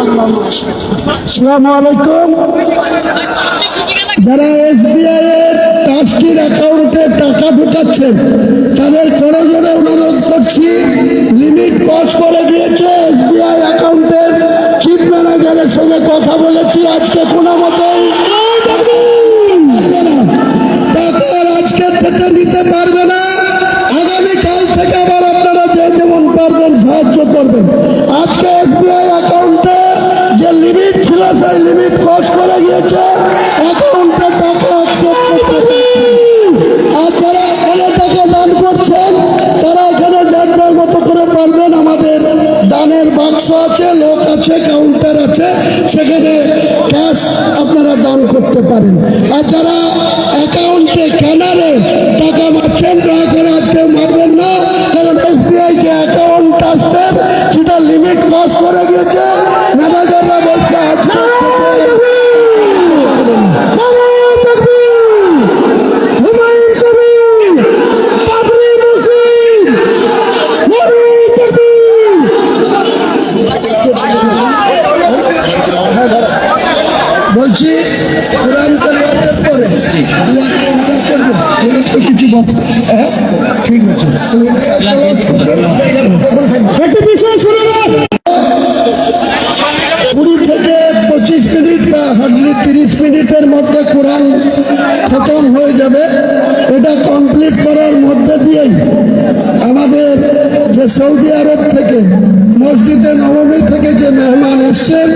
আসসালামু আলাইকুম। যারা SBI এর ট্রাস্টির অ্যাকাউন্টে টাকা ঢুকাচ্ছেন তাদের করজোড়ে অনুরোধ করছি, লিমিট ক্রস করে দিয়েছে। SBI অ্যাকাউন্টের চিফ ম্যানেজারের সঙ্গে কথা বলেছি, আজকে কোনো মতেই টাকা আজকে থেকে নিতে পারবে না। আগামীকাল থেকে আবার আপনারা যে যেমন পারবেন সাহায্য করবেন। আজকে SBI অ্যাকাউন্টে যে লিমিট ছিল সেই লিমিট ক্রস করে গিয়েছে, অ্যাকাউন্টে টাকা অ্যাকসেপ্ট করতে। আর যারা এখানে টাকা দান করছেন তারা এখানে যার যার মতো করে পারবেন। আমাদের দানের বাক্স আছে, লোক আছে, কাউন্টার আছে, সেখানে ক্যাশ আপনারা দান করতে পারেন। আর যারা অ্যাকাউন্টে ক্যানারে টাকা মারছেন দয়া করে আজকে মারবেন না, কারণ SBI যে অ্যাকাউন্ট ট্রাস্টের সেটা লিমিট ক্রস করে গিয়েছে। ম্যানেজাররা বলছে আজকে বলছি কোরআন তেলাওয়াতের পরে কিছু বল। ঠিক আছে, একটু পিছনে শুনে না। 20 থেকে 25 মিনিট বা হার্ডলি 30 মিনিটের মধ্যে কোরআন খতম হয়ে যাবে। এটা কমপ্লিট করার মধ্যে দিয়েই আমাদের যে সৌদি আরব থেকে মসজিদে নববী থেকে যে মেহমান এসছেন